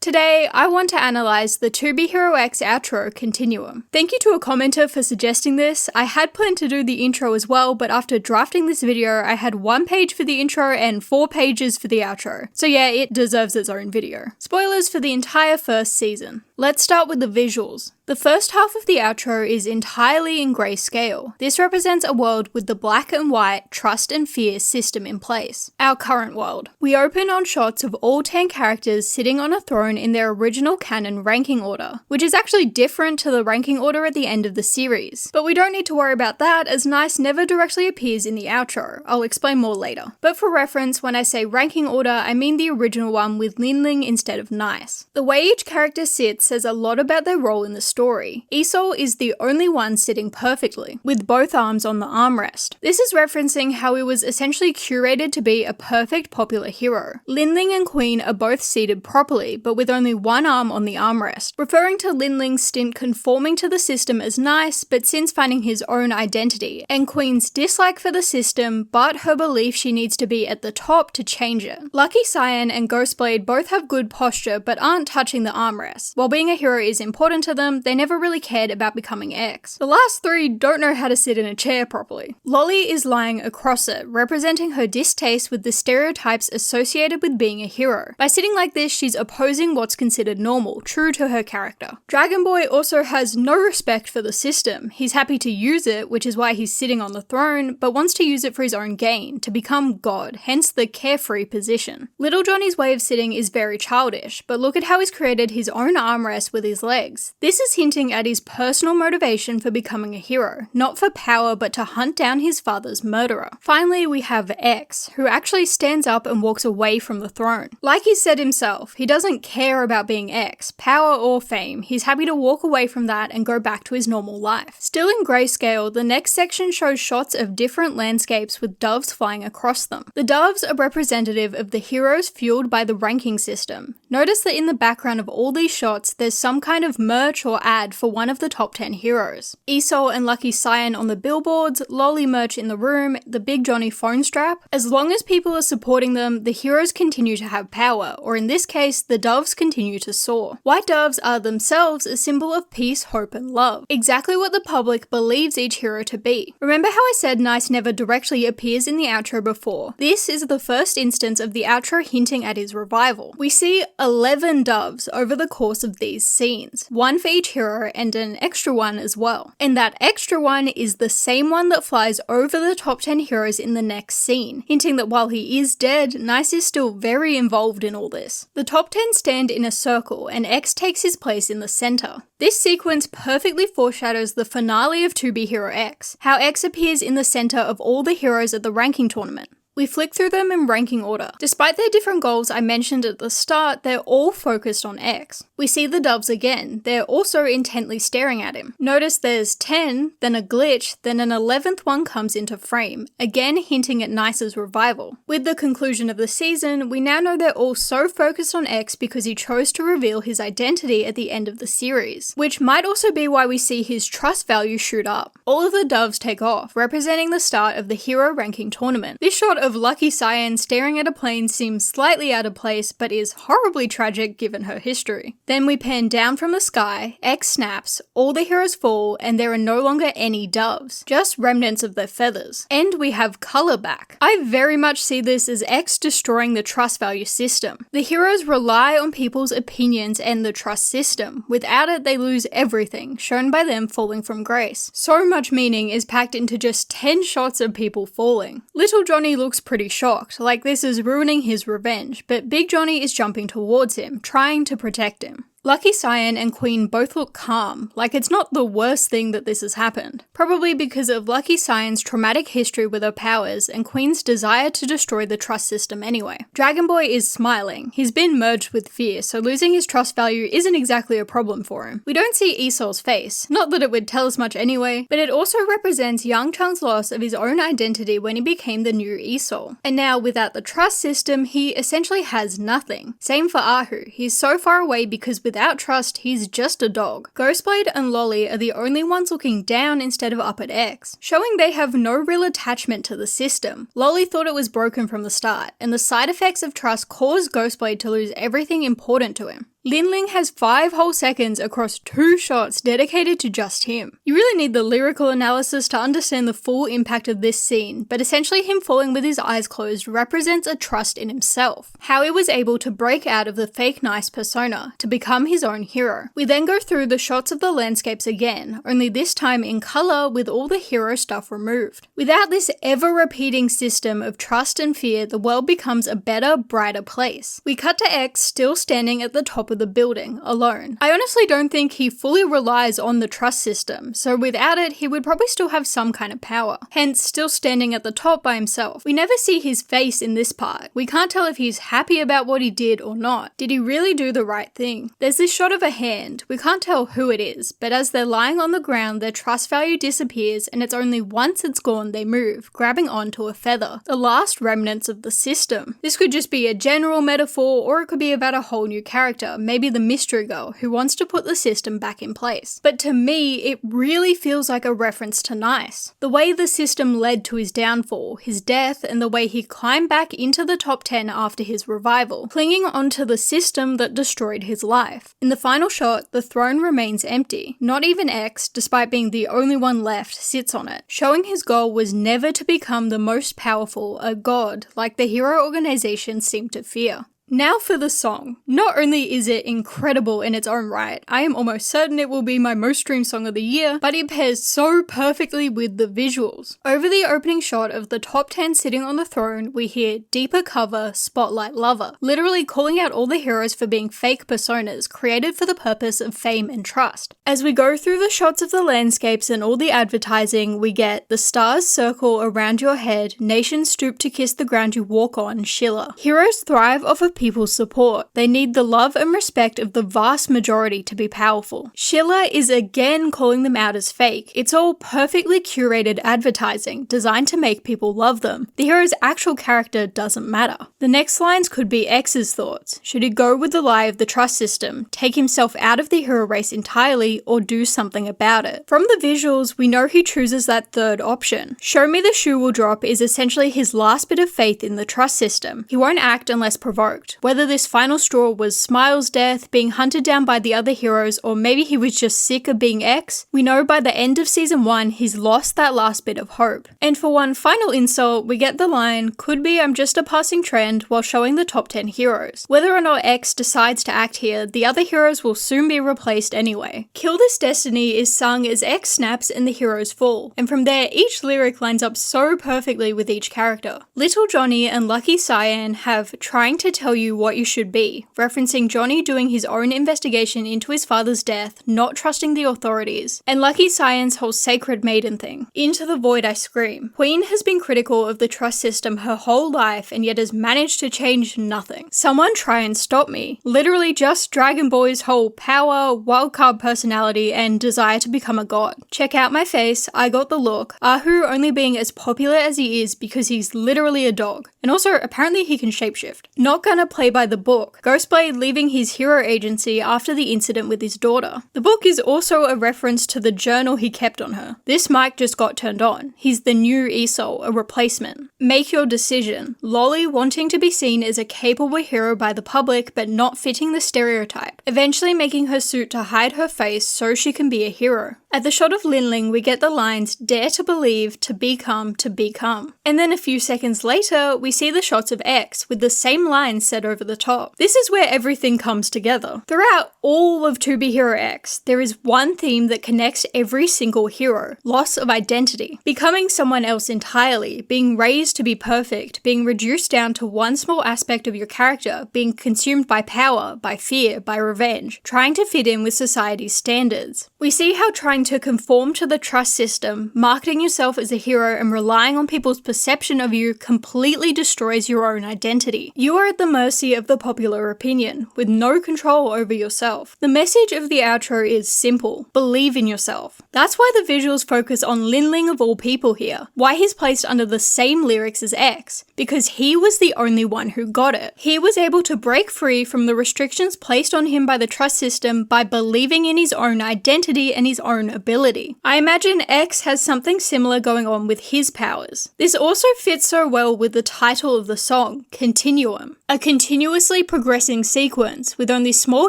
Today, I want to analyze the To Be Hero X outro Continuum. Thank you to a commenter for suggesting this. I had planned to do the intro as well, but after drafting this video, I had 1 page for the intro and 4 pages for the outro. So yeah, it deserves its own video. Spoilers for the entire first season. Let's start with the visuals. The first half of the outro is entirely in grayscale. This represents a world with the black and white trust and fear system in place. Our current world. We open on shots of all 10 characters sitting on a throne in their original canon ranking order, which is actually different to the ranking order at the end of the series. But we don't need to worry about that as Nice never directly appears in the outro. I'll explain more later. But for reference, when I say ranking order, I mean the original one with Linling instead of Nice. The way each character sits says a lot about their role in the story. Isol is the only one sitting perfectly, with both arms on the armrest. This is referencing how he was essentially curated to be a perfect popular hero. Linling and Queen are both seated properly, but with only one arm on the armrest, referring to Linling's stint conforming to the system as Nice, but since finding his own identity, and Queen's dislike for the system, but her belief she needs to be at the top to change it. Lucky Cyan and Ghostblade both have good posture, but aren't touching the armrest. While being a hero is important to them, they never really cared about becoming X. The last 3 don't know how to sit in a chair properly. Lolly is lying across it, representing her distaste with the stereotypes associated with being a hero. By sitting like this, she's opposing what's considered normal, true to her character. Dragon Boy also has no respect for the system. He's happy to use it, which is why he's sitting on the throne, but wants to use it for his own gain, to become God, hence the carefree position. Little Johnny's way of sitting is very childish, but look at how he's created his own armrest with his legs. This is hinting at his personal motivation for becoming a hero, not for power but to hunt down his father's murderer. Finally, we have X, who actually stands up and walks away from the throne. Like he said himself, he doesn't care about being X, power or fame. He's happy to walk away from that and go back to his normal life. Still in grayscale, the next section shows shots of different landscapes with doves flying across them. The doves are representative of the heroes fueled by the ranking system. Notice that in the background of all these shots, there's some kind of merch or ad for one of the top 10 heroes. Isol and Lucky Cyan on the billboards, Lolly merch in the room, the Big Johnny phone strap. As long as people are supporting them, the heroes continue to have power, or in this case, the doves continue to soar. White doves are themselves a symbol of peace, hope, and love. Exactly what the public believes each hero to be. Remember how I said Nice never directly appears in the outro before? This is the first instance of the outro hinting at his revival. We see 11 doves over the course of these scenes, 1 for each hero and an extra one as well. And that extra one is the same one that flies over the top 10 heroes in the next scene, hinting that while he is dead, Nice is still very involved in all this. The top 10 stand in a circle and X takes his place in the center. This sequence perfectly foreshadows the finale of To Be Hero X, how X appears in the center of all the heroes at the ranking tournament. We flick through them in ranking order. Despite their different goals I mentioned at the start, they're all focused on X. We see the doves again. They're also intently staring at him. Notice there's 10, then a glitch, then an 11th one comes into frame, again hinting at Nice's revival. With the conclusion of the season, we now know they're all so focused on X because he chose to reveal his identity at the end of the series, which might also be why we see his trust value shoot up. All of the doves take off, representing the start of the hero ranking tournament. This shot of Lucky Cyan staring at a plane seems slightly out of place, but is horribly tragic given her history. Then we pan down from the sky, X snaps, all the heroes fall, and there are no longer any doves, just remnants of their feathers. And we have color back. I very much see this as X destroying the trust value system. The heroes rely on people's opinions and the trust system. Without it, they lose everything, shown by them falling from grace. So much meaning is packed into just 10 shots of people falling. Little Johnny looks pretty shocked, like this is ruining his revenge, but Big Johnny is jumping towards him, trying to protect him. Lucky Cyan and Queen both look calm, like it's not the worst thing that this has happened. Probably because of Lucky Cyan's traumatic history with her powers and Queen's desire to destroy the trust system anyway. Dragon Boy is smiling. He's been merged with fear, so losing his trust value isn't exactly a problem for him. We don't see Isol's face, not that it would tell us much anyway, but it also represents Young Chang's loss of his own identity when he became the new Isol. And now without the trust system, he essentially has nothing. Same for Ahu. He's so far away because without trust, he's just a dog. Ghostblade and Lolly are the only ones looking down instead of up at X, showing they have no real attachment to the system. Lolly thought it was broken from the start, and the side effects of trust caused Ghostblade to lose everything important to him. Lin Ling has 5 whole seconds across 2 shots dedicated to just him. You really need the lyrical analysis to understand the full impact of this scene, but essentially him falling with his eyes closed represents a trust in himself. How he was able to break out of the fake nice persona to become his own hero. We then go through the shots of the landscapes again, only this time in color with all the hero stuff removed. Without this ever-repeating system of trust and fear, the world becomes a better, brighter place. We cut to X still standing at the top of the building, alone. I honestly don't think he fully relies on the trust system, so without it, he would probably still have some kind of power. Hence, still standing at the top by himself. We never see his face in this part. We can't tell if he's happy about what he did or not. Did he really do the right thing? There's this shot of a hand. We can't tell who it is, but as they're lying on the ground, their trust value disappears, and it's only once it's gone they move, grabbing onto a feather. The last remnants of the system. This could just be a general metaphor, or it could be about a whole new character, maybe the mystery girl who wants to put the system back in place. But to me, it really feels like a reference to Nice. The way the system led to his downfall, his death, and the way he climbed back into the top 10 after his revival, clinging onto the system that destroyed his life. In the final shot, the throne remains empty. Not even X, despite being the only one left, sits on it, showing his goal was never to become the most powerful, a god, like the hero organizations seem to fear. Now for the song. Not only is it incredible in its own right, I am almost certain it will be my most streamed song of the year, but it pairs so perfectly with the visuals. Over the opening shot of the top 10 sitting on the throne, we hear deeper cover, spotlight lover, literally calling out all the heroes for being fake personas created for the purpose of fame and trust. As we go through the shots of the landscapes and all the advertising, we get the stars circle around your head, nations stoop to kiss the ground you walk on, Schiller. Heroes thrive off of people's support. They need the love and respect of the vast majority to be powerful. Schiller is again calling them out as fake. It's all perfectly curated advertising, designed to make people love them. The hero's actual character doesn't matter. The next lines could be X's thoughts. Should he go with the lie of the trust system, take himself out of the hero race entirely, or do something about it? From the visuals, we know he chooses that third option. Show me the shoe will drop is essentially his last bit of faith in the trust system. He won't act unless provoked. Whether this final straw was Smile's death, being hunted down by the other heroes, or maybe he was just sick of being X, we know by the end of season 1 he's lost that last bit of hope. And for one final insult, we get the line, could be I'm just a passing trend, while showing the top 10 heroes. Whether or not X decides to act here, the other heroes will soon be replaced anyway. Kill This Destiny is sung as X snaps and the heroes fall, and from there each lyric lines up so perfectly with each character. Little Johnny and Lucky Cyan have trying to tell you what you should be, referencing Johnny doing his own investigation into his father's death, not trusting the authorities, and Lucky Cyan's whole sacred maiden thing. Into the void I scream. Queen has been critical of the trust system her whole life and yet has managed to change nothing. Someone try and stop me. Literally just Dragon Boy's whole power, wildcard personality, and desire to become a god. Check out my face, I got the look. Ahu only being as popular as he is because he's literally a dog. And also, apparently he can shapeshift. Not gonna play by the book. Ghostblade leaving his hero agency after the incident with his daughter. The book is also a reference to the journal he kept on her. This mic just got turned on. He's the new Esol, a replacement. Make your decision. Lolly wanting to be seen as a capable hero by the public but not fitting the stereotype. Eventually making her suit to hide her face so she can be a hero. At the shot of Lin Ling, we get the lines, dare to believe, to become, to become. And then a few seconds later, we see the shots of X with the same lines said over the top. This is where everything comes together. Throughout all of To Be Hero X, there is one theme that connects every single hero. Loss of identity. Becoming someone else entirely. Being raised to be perfect. Being reduced down to one small aspect of your character. Being consumed by power, by fear, by revenge. Trying to fit in with society's standards. We see how trying to conform to the trust system, marketing yourself as a hero and relying on people's perception of you completely destroys your own identity. You are at the mercy of the popular opinion, with no control over yourself. The message of the outro is simple. Believe in yourself. That's why the visuals focus on Lin Ling of all people here. Why he's placed under the same lyrics as X. Because he was the only one who got it. He was able to break free from the restrictions placed on him by the trust system by believing in his own identity and his own ability. I imagine X has something similar going on with his powers. This also fits so well with the title of the song, Continuum. A continuously progressing sequence with only small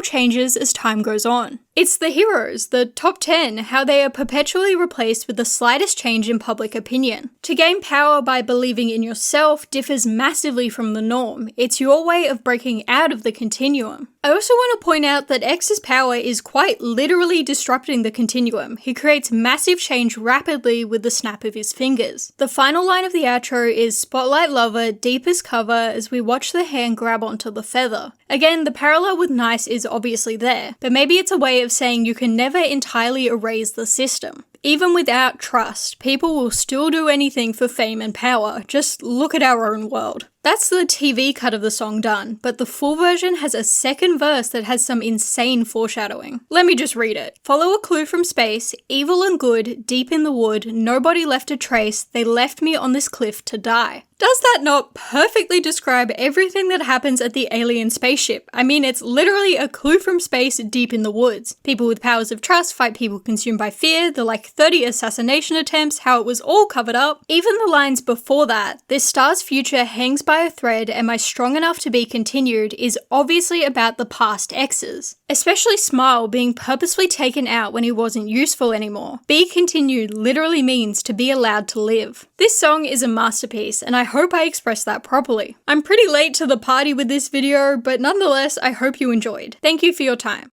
changes as time goes on. It's the heroes, the top 10, how they are perpetually replaced with the slightest change in public opinion. To gain power by believing in yourself differs massively from the norm. It's your way of breaking out of the continuum. I also want to point out that X's power is quite literally disrupting the continuum. He creates massive change rapidly with the snap of his fingers. The final line of the outro is "Spotlight Lover, deepest cover," as we watch the hand grab onto the feather. Again, the parallel with Nice is obviously there, but maybe it's a way of saying you can never entirely erase the system. Even without trust, people will still do anything for fame and power. Just look at our own world. That's the TV cut of the song done, but the full version has a second verse that has some insane foreshadowing. Let me just read it. Follow a clue from space, evil and good, deep in the wood, nobody left a trace, they left me on this cliff to die. Does that not perfectly describe everything that happens at the alien spaceship? I mean, it's literally a clue from space deep in the woods. People with powers of trust fight people consumed by fear, the 30 assassination attempts, how it was all covered up. Even the lines before that, "This star's future hangs by a thread, am I strong enough to be continued," is obviously about the past exes. Especially Smile being purposefully taken out when he wasn't useful anymore. Be continued literally means to be allowed to live. This song is a masterpiece, and I hope I expressed that properly. I'm pretty late to the party with this video, but nonetheless, I hope you enjoyed. Thank you for your time.